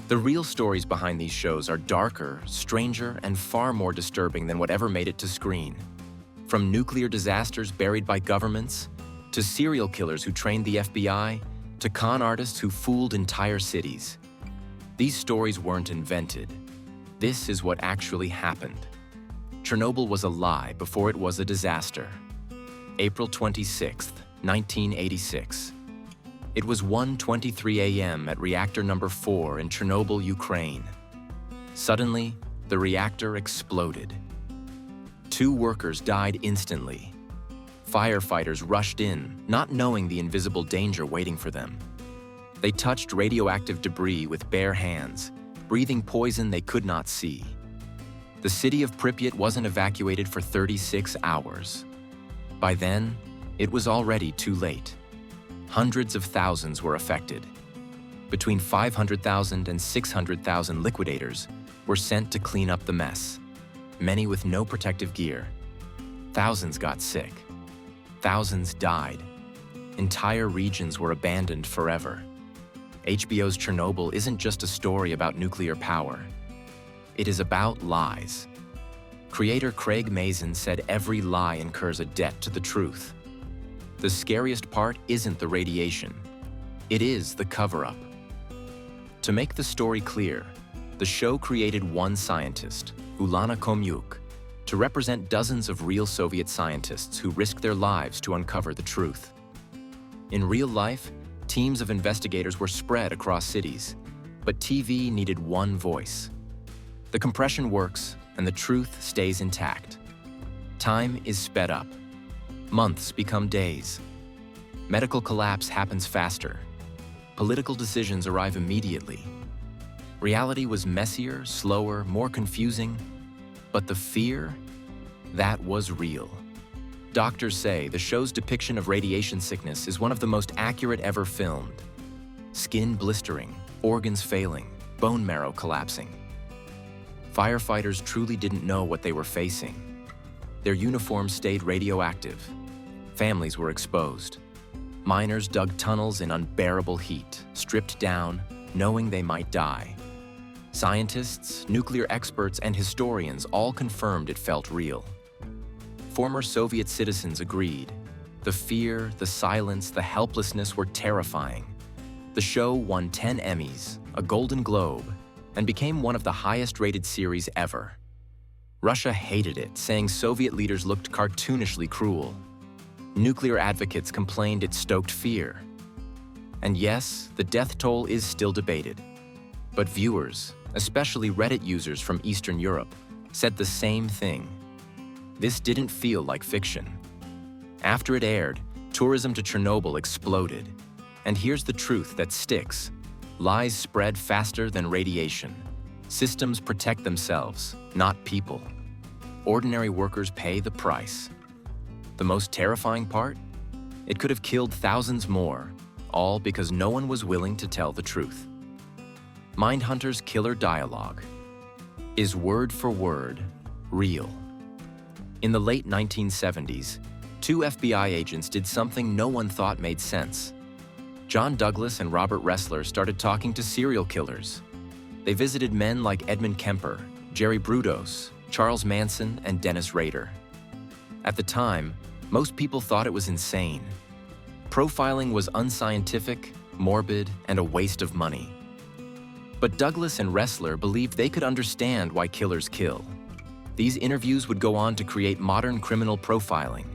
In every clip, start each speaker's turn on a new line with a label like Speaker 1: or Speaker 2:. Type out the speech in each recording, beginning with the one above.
Speaker 1: The real stories behind these shows are darker, stranger, and far more disturbing than whatever made it to screen. From nuclear disasters buried by governments, to serial killers who trained the FBI, to con artists who fooled entire cities. These stories weren't invented. This is what actually happened. Chernobyl was a lie before it was a disaster. April 26, 1986. It was 1:23 a.m. at reactor number 4 in Chernobyl, Ukraine. Suddenly, the reactor exploded. 2 workers died instantly. Firefighters rushed in, not knowing the invisible danger waiting for them. They touched radioactive debris with bare hands, breathing poison they could not see. The city of Pripyat wasn't evacuated for 36 hours. By then, it was already too late. Hundreds of thousands were affected. Between 500,000 and 600,000 liquidators were sent to clean up the mess, many with no protective gear. Thousands got sick. Thousands died. Entire regions were abandoned forever. HBO's Chernobyl isn't just a story about nuclear power. It is about lies. Creator Craig Mazin said every lie incurs a debt to the truth. The scariest part isn't the radiation. It is the cover-up. To make the story clear, the show created one scientist, Ulana Komyuk, to represent dozens of real Soviet scientists who risked their lives to uncover the truth. In real life, teams of investigators were spread across cities, but TV needed one voice. The compression works, and the truth stays intact. Time is sped up. Months become days. Medical collapse happens faster. Political decisions arrive immediately. Reality was messier, slower, more confusing, but the fear, that was real. Doctors say the show's depiction of radiation sickness is one of the most accurate ever filmed. Skin blistering, organs failing, bone marrow collapsing. Firefighters truly didn't know what they were facing. Their uniforms stayed radioactive. Families were exposed. Miners dug tunnels in unbearable heat, stripped down, knowing they might die. Scientists, nuclear experts, and historians all confirmed it felt real. Former Soviet citizens agreed. The fear, the silence, the helplessness were terrifying. The show won 10 Emmys, a Golden Globe, and became one of the highest-rated series ever. Russia hated it, saying Soviet leaders looked cartoonishly cruel. Nuclear advocates complained it stoked fear. And yes, the death toll is still debated. But viewers, especially Reddit users from Eastern Europe, said the same thing. This didn't feel like fiction. After it aired, tourism to Chernobyl exploded. And here's the truth that sticks. Lies spread faster than radiation. Systems protect themselves, not people. Ordinary workers pay the price. The most terrifying part? It could have killed thousands more, all because no one was willing to tell the truth. Mindhunter's killer dialogue is word for word real. In the late 1970s, 2 FBI agents did something no one thought made sense. John Douglas and Robert Ressler started talking to serial killers. They visited men like Edmund Kemper, Jerry Brudos, Charles Manson, and Dennis Rader. At the time, most people thought it was insane. Profiling was unscientific, morbid, and a waste of money. But Douglas and Ressler believed they could understand why killers kill. These interviews would go on to create modern criminal profiling.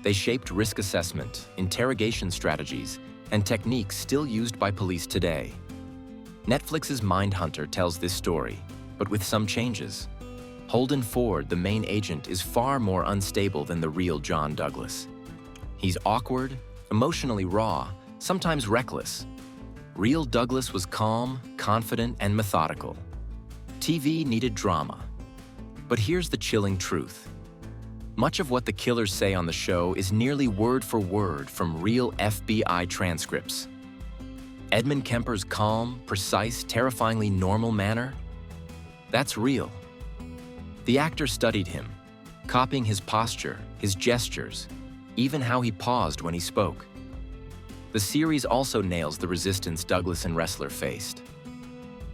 Speaker 1: They shaped risk assessment, interrogation strategies, and techniques still used by police today. Netflix's Mindhunter tells this story, but with some changes. Holden Ford, the main agent, is far more unstable than the real John Douglas. He's awkward, emotionally raw, sometimes reckless. Real Douglas was calm, confident, and methodical. TV needed drama. But here's the chilling truth. Much of what the killers say on the show is nearly word for word from real FBI transcripts. Edmund Kemper's calm, precise, terrifyingly normal manner? That's real. The actor studied him, copying his posture, his gestures, even how he paused when he spoke. The series also nails the resistance Douglas and Ressler faced.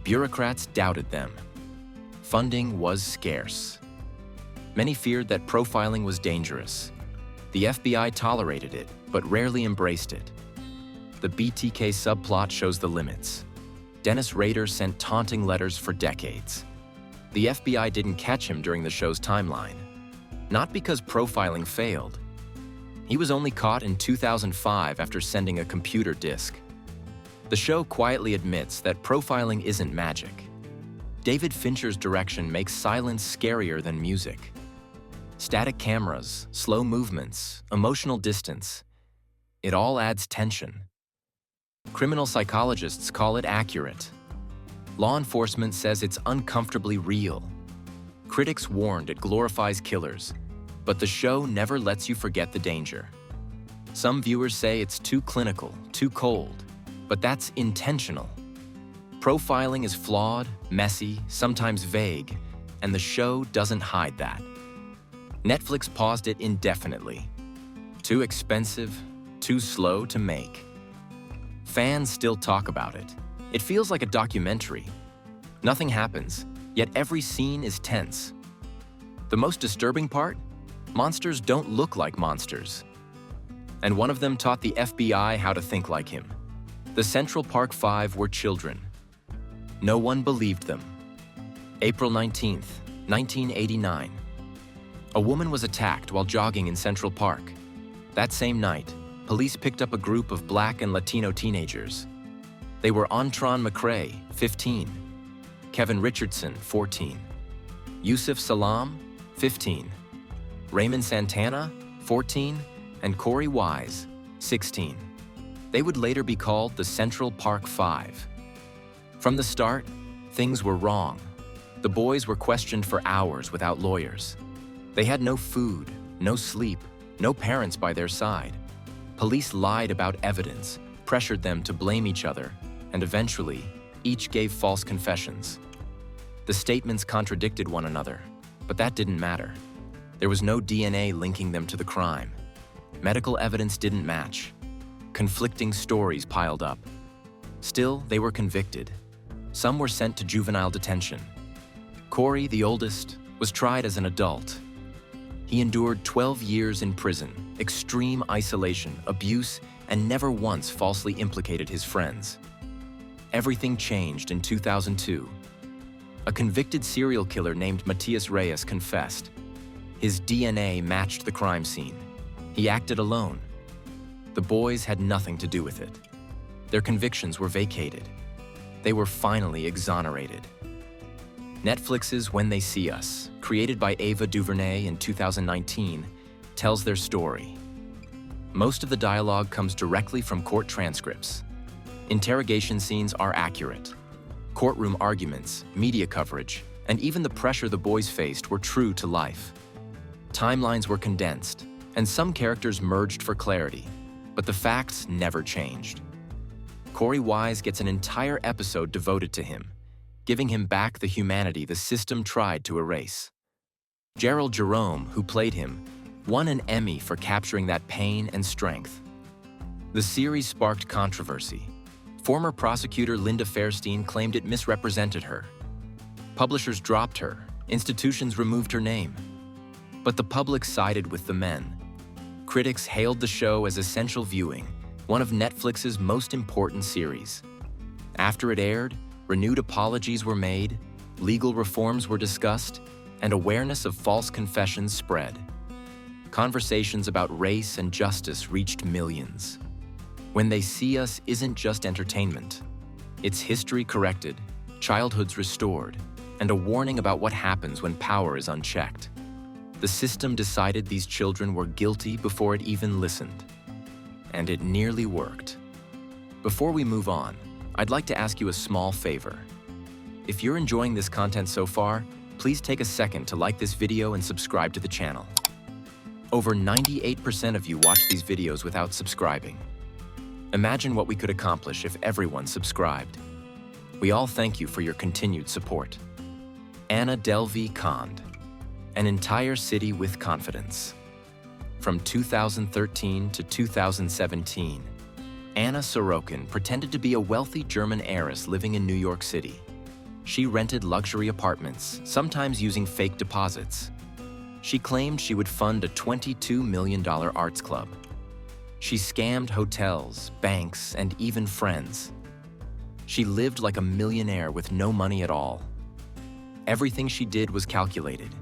Speaker 1: Bureaucrats doubted them. Funding was scarce. Many feared that profiling was dangerous. The FBI tolerated it, but rarely embraced it. The BTK subplot shows the limits. Dennis Rader sent taunting letters for decades. The FBI didn't catch him during the show's timeline. Not because profiling failed. He was only caught in 2005 after sending a computer disk. The show quietly admits that profiling isn't magic. David Fincher's direction makes silence scarier than music. Static cameras, slow movements, emotional distance. It all adds tension. Criminal psychologists call it accurate. Law enforcement says it's uncomfortably real. Critics warned it glorifies killers, but the show never lets you forget the danger. Some viewers say it's too clinical, too cold, but that's intentional. Profiling is flawed, messy, sometimes vague, and the show doesn't hide that. Netflix paused it indefinitely. Too expensive, too slow to make. Fans still talk about it. It feels like a documentary. Nothing happens, yet every scene is tense. The most disturbing part? Monsters don't look like monsters. And one of them taught the FBI how to think like him. The Central Park Five were children. No one believed them. April 19th, 1989. A woman was attacked while jogging in Central Park. That same night, police picked up a group of Black and Latino teenagers. They were Antron McCrae, 15, Kevin Richardson, 14, Yusuf Salam, 15, Raymond Santana, 14, and Corey Wise, 16. They would later be called the Central Park Five. From the start, things were wrong. The boys were questioned for hours without lawyers. They had no food, no sleep, no parents by their side. Police lied about evidence, pressured them to blame each other, and eventually, each gave false confessions. The statements contradicted one another, but that didn't matter. There was no DNA linking them to the crime. Medical evidence didn't match. Conflicting stories piled up. Still, they were convicted. Some were sent to juvenile detention. Corey, the oldest, was tried as an adult. He endured 12 years in prison, extreme isolation, abuse, and never once falsely implicated his friends. Everything changed in 2002. A convicted serial killer named Matias Reyes confessed. His DNA matched the crime scene. He acted alone. The boys had nothing to do with it. Their convictions were vacated. They were finally exonerated. Netflix's When They See Us, created by Ava DuVernay in 2019, tells their story. Most of the dialogue comes directly from court transcripts. Interrogation scenes are accurate. Courtroom arguments, media coverage, and even the pressure the boys faced were true to life. Timelines were condensed, and some characters merged for clarity, but the facts never changed. Corey Wise gets an entire episode devoted to him, giving him back the humanity the system tried to erase. Gerald Jerome, who played him, won an Emmy for capturing that pain and strength. The series sparked controversy. Former prosecutor Linda Fairstein claimed it misrepresented her. Publishers dropped her, institutions removed her name. But the public sided with the men. Critics hailed the show as essential viewing, one of Netflix's most important series. After it aired, renewed apologies were made, legal reforms were discussed, and awareness of false confessions spread. Conversations about race and justice reached millions. When They See Us isn't just entertainment. It's history corrected, childhoods restored, and a warning about what happens when power is unchecked. The system decided these children were guilty before it even listened. And it nearly worked. Before we move on, I'd like to ask you a small favor. If you're enjoying this content so far, please take a second to like this video and subscribe to the channel. Over 98% of you watch these videos without subscribing. Imagine what we could accomplish if everyone subscribed. We all thank you for your continued support. Anna Delvey Cond, An Entire City with Confidence. From 2013 to 2017, Anna Sorokin pretended to be a wealthy German heiress living in New York City. She rented luxury apartments, sometimes using fake deposits. She claimed she would fund a $22 million arts club. She scammed hotels, banks, and even friends. She lived like a millionaire with no money at all. Everything she did was calculated.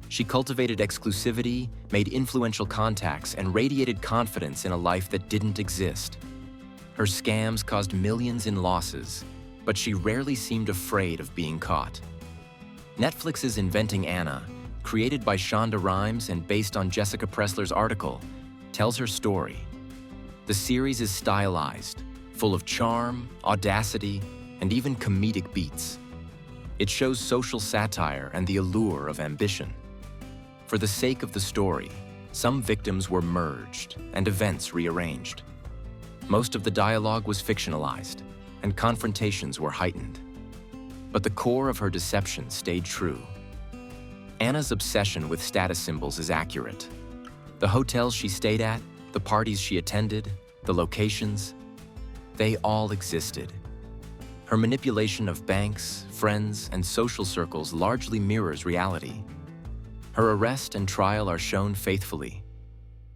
Speaker 1: She cultivated exclusivity, made influential contacts, and radiated confidence in a life that didn't exist. Her scams caused millions in losses, but she rarely seemed afraid of being caught. Netflix's Inventing Anna, created by Shonda Rhimes and based on Jessica Pressler's article, tells her story. The series is stylized, full of charm, audacity, and even comedic beats. It shows social satire and the allure of ambition. For the sake of the story, some victims were merged and events rearranged. Most of the dialogue was fictionalized, and confrontations were heightened. But the core of her deception stayed true. Anna's obsession with status symbols is accurate. The hotels she stayed at, the parties she attended, the locations, they all existed. Her manipulation of banks, friends, and social circles largely mirrors reality. Her arrest and trial are shown faithfully.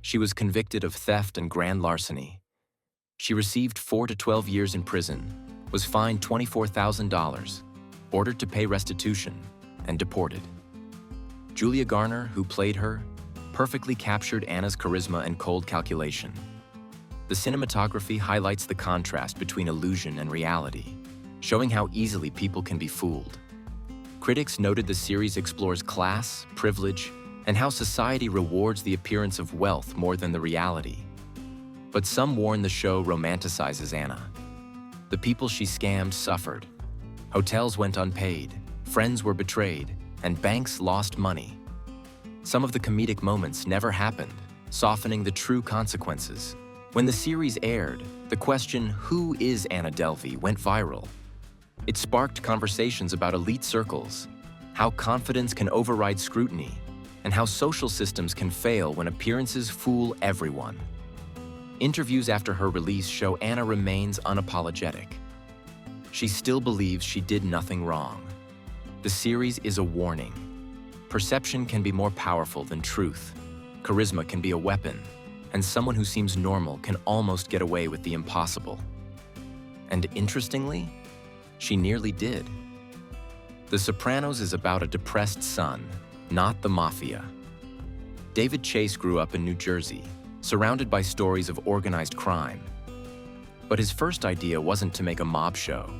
Speaker 1: She was convicted of theft and grand larceny. She received 4 to 12 years in prison, was fined $24,000, ordered to pay restitution, and deported. Julia Garner, who played her, perfectly captured Anna's charisma and cold calculation. The cinematography highlights the contrast between illusion and reality, showing how easily people can be fooled. Critics noted the series explores class, privilege, and how society rewards the appearance of wealth more than the reality. But some warn the show romanticizes Anna. The people she scammed suffered. Hotels went unpaid, friends were betrayed, and banks lost money. Some of the comedic moments never happened, softening the true consequences. When the series aired, the question, "Who is Anna Delvey?" went viral. It sparked conversations about elite circles, how confidence can override scrutiny, and how social systems can fail when appearances fool everyone. Interviews after her release show Anna remains unapologetic. She still believes she did nothing wrong. The series is a warning. Perception can be more powerful than truth. Charisma can be a weapon, and someone who seems normal can almost get away with the impossible. And interestingly, she nearly did. The Sopranos is about a depressed son, not the mafia. David Chase grew up in New Jersey, surrounded by stories of organized crime. But his first idea wasn't to make a mob show.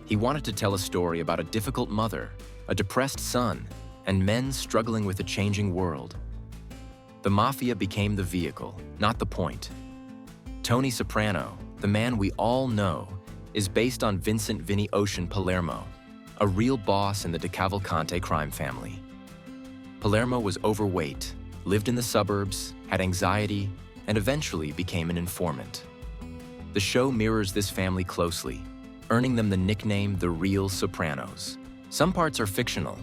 Speaker 1: He wanted to tell a story about a difficult mother, a depressed son, and men struggling with a changing world. The mafia became the vehicle, not the point. Tony Soprano, the man we all know, is based on Vincent Vinny Ocean Palermo, a real boss in the DeCavalcante crime family. Palermo was overweight, lived in the suburbs, had anxiety, and eventually became an informant. The show mirrors this family closely, earning them the nickname the Real Sopranos. Some parts are fictional.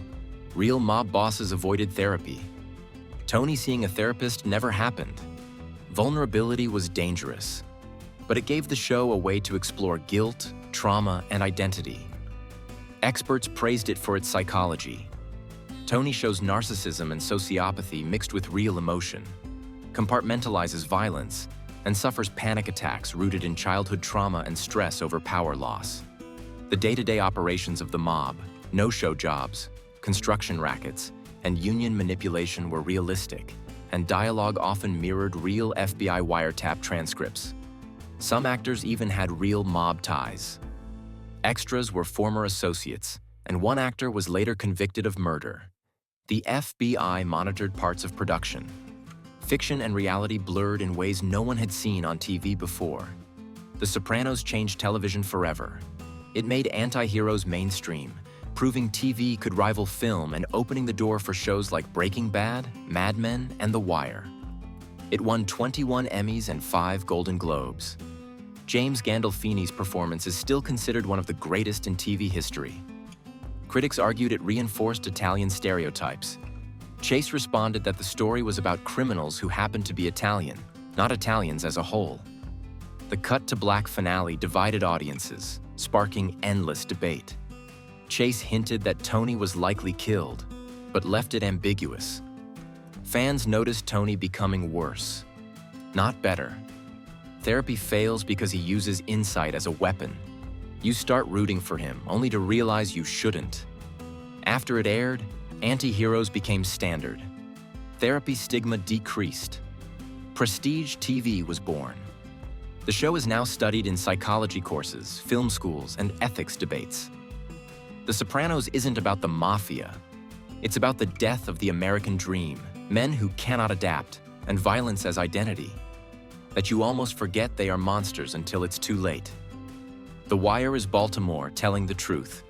Speaker 1: Real mob bosses avoided therapy. Tony seeing a therapist never happened. Vulnerability was dangerous, but it gave the show a way to explore guilt, trauma, and identity. Experts praised it for its psychology. Tony shows narcissism and sociopathy mixed with real emotion, compartmentalizes violence, and suffers panic attacks rooted in childhood trauma and stress over power loss. The day-to-day operations of the mob, no-show jobs, construction rackets, and union manipulation were realistic, and dialogue often mirrored real FBI wiretap transcripts. Some actors even had real mob ties. Extras were former associates, and one actor was later convicted of murder. The FBI monitored parts of production. Fiction and reality blurred in ways no one had seen on TV before. The Sopranos changed television forever. It made anti-heroes mainstream, proving TV could rival film and opening the door for shows like Breaking Bad, Mad Men, and The Wire. It won 21 Emmys and 5 Golden Globes. James Gandolfini's performance is still considered one of the greatest in TV history. Critics argued it reinforced Italian stereotypes. Chase responded that the story was about criminals who happened to be Italian, not Italians as a whole. The cut-to-black finale divided audiences, sparking endless debate. Chase hinted that Tony was likely killed, but left it ambiguous. Fans noticed Tony becoming worse, not better. Therapy fails because he uses insight as a weapon. You start rooting for him, only to realize you shouldn't. After it aired, anti-heroes became standard. Therapy stigma decreased. Prestige TV was born. The show is now studied in psychology courses, film schools, and ethics debates. The Sopranos isn't about the mafia. It's about the death of the American dream, men who cannot adapt, and violence as identity. That you almost forget they are monsters until it's too late. The Wire is Baltimore telling the truth.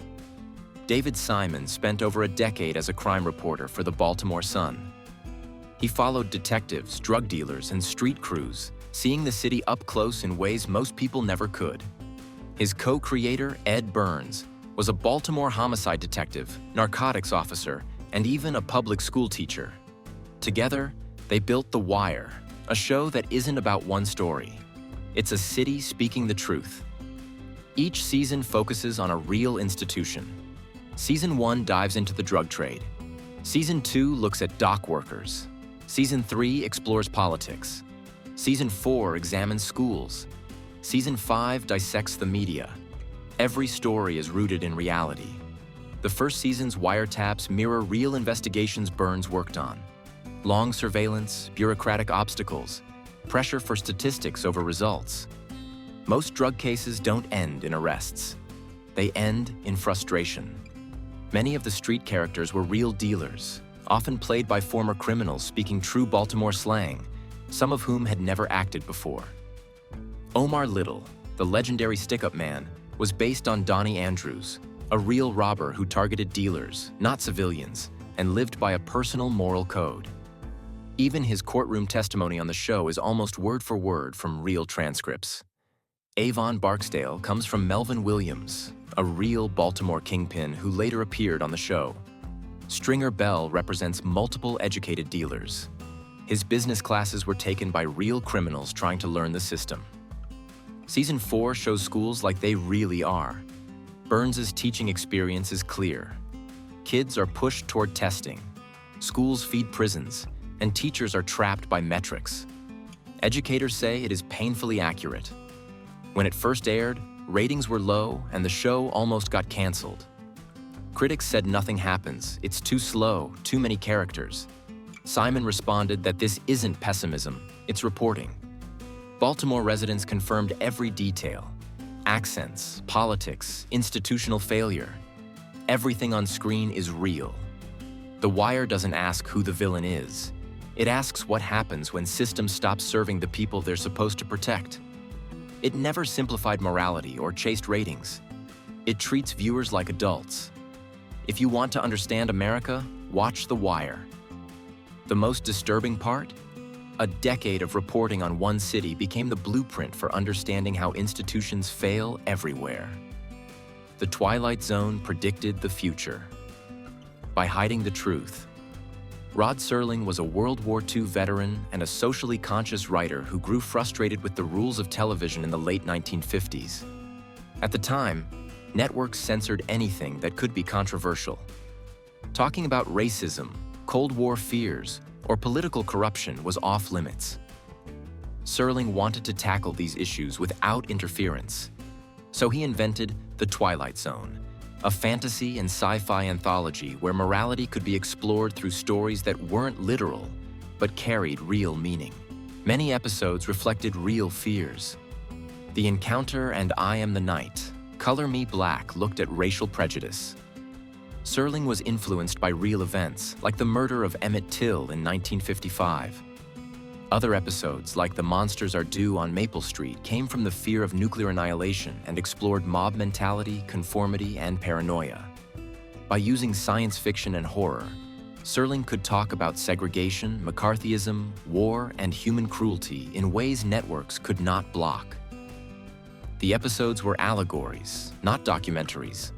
Speaker 1: David Simon spent over a decade as a crime reporter for the Baltimore Sun. He followed detectives, drug dealers, and street crews, seeing the city up close in ways most people never could. His co-creator, Ed Burns, was a Baltimore homicide detective, narcotics officer, and even a public school teacher. Together, they built The Wire, a show that isn't about one story. It's a city speaking the truth. Each season focuses on a real institution. Season 1 dives into the drug trade. Season 2 looks at dock workers. Season 3 explores politics. Season 4 examines schools. Season 5 dissects the media. Every story is rooted in reality. The first season's wiretaps mirror real investigations Burns worked on. Long surveillance, bureaucratic obstacles, pressure for statistics over results. Most drug cases don't end in arrests. They end in frustration. Many of the street characters were real dealers, often played by former criminals speaking true Baltimore slang, some of whom had never acted before. Omar Little, the legendary stick-up man, was based on Donnie Andrews, a real robber who targeted dealers, not civilians, and lived by a personal moral code. Even his courtroom testimony on the show is almost word for word from real transcripts. Avon Barksdale comes from Melvin Williams, a real Baltimore kingpin who later appeared on the show. Stringer Bell represents multiple educated dealers. His business classes were taken by real criminals trying to learn the system. Season 4 shows schools like they really are. Burns's teaching experience is clear. Kids are pushed toward testing. Schools feed prisons, and teachers are trapped by metrics. Educators say it is painfully accurate. When it first aired, ratings were low and the show almost got canceled. Critics said nothing happens, it's too slow, too many characters. Simon responded that this isn't pessimism, it's reporting. Baltimore residents confirmed every detail. Accents, politics, institutional failure. Everything on screen is real. The Wire doesn't ask who the villain is. It asks what happens when systems stop serving the people they're supposed to protect. It never simplified morality or chased ratings. It treats viewers like adults. If you want to understand America, watch The Wire. The most disturbing part? A decade of reporting on one city became the blueprint for understanding how institutions fail everywhere. The Twilight Zone predicted the future. By hiding the truth. Rod Serling was a World War II veteran and a socially conscious writer who grew frustrated with the rules of television in the late 1950s. At the time, networks censored anything that could be controversial. Talking about racism, Cold War fears, or political corruption was off limits. Serling wanted to tackle these issues without interference. So he invented The Twilight Zone, a fantasy and sci-fi anthology where morality could be explored through stories that weren't literal, but carried real meaning. Many episodes reflected real fears. The Encounter and I Am the Night, Color Me Black looked at racial prejudice. Serling was influenced by real events, like the murder of Emmett Till in 1955. Other episodes, like The Monsters Are Due on Maple Street, came from the fear of nuclear annihilation and explored mob mentality, conformity, and paranoia. By using science fiction and horror, Serling could talk about segregation, McCarthyism, war, and human cruelty in ways networks could not block. The episodes were allegories, not documentaries.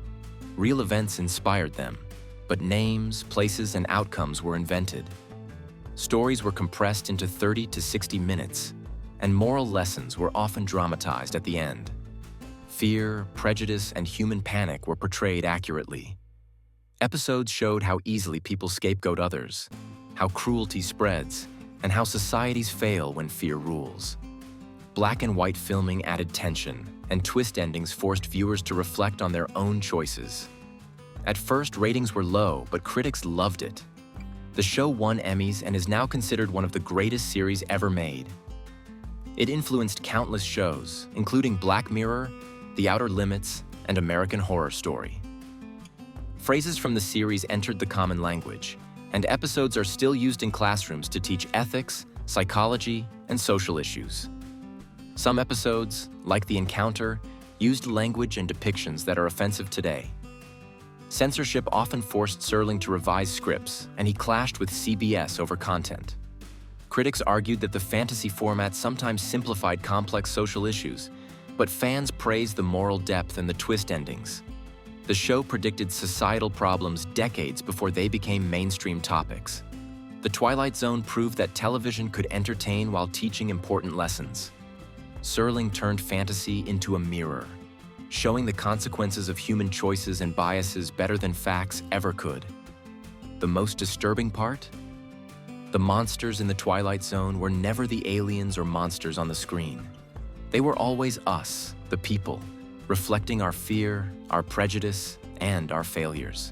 Speaker 1: Real events inspired them, but names, places, and outcomes were invented. Stories were compressed into 30 to 60 minutes, and moral lessons were often dramatized at the end. Fear, prejudice, and human panic were portrayed accurately. Episodes showed how easily people scapegoat others, how cruelty spreads, and how societies fail when fear rules. Black and white filming added tension, and twist endings forced viewers to reflect on their own choices. At first, ratings were low, but critics loved it. The show won Emmys and is now considered one of the greatest series ever made. It influenced countless shows, including Black Mirror, The Outer Limits, and American Horror Story. Phrases from the series entered the common language, and episodes are still used in classrooms to teach ethics, psychology, and social issues. Some episodes, like The Encounter, used language and depictions that are offensive today. Censorship often forced Serling to revise scripts, and he clashed with CBS over content. Critics argued that the fantasy format sometimes simplified complex social issues, but fans praised the moral depth and the twist endings. The show predicted societal problems decades before they became mainstream topics. The Twilight Zone proved that television could entertain while teaching important lessons. Serling turned fantasy into a mirror, showing the consequences of human choices and biases better than facts ever could. The most disturbing part? The monsters in the Twilight Zone were never the aliens or monsters on the screen. They were always us, the people, reflecting our fear, our prejudice, and our failures.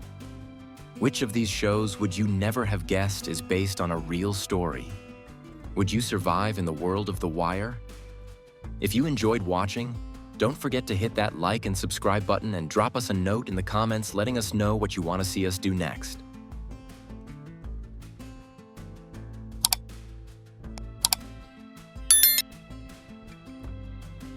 Speaker 1: Which of these shows would you never have guessed is based on a real story? Would you survive in the world of The Wire? If you enjoyed watching, don't forget to hit that like and subscribe button and drop us a note in the comments letting us know what you want to see us do next.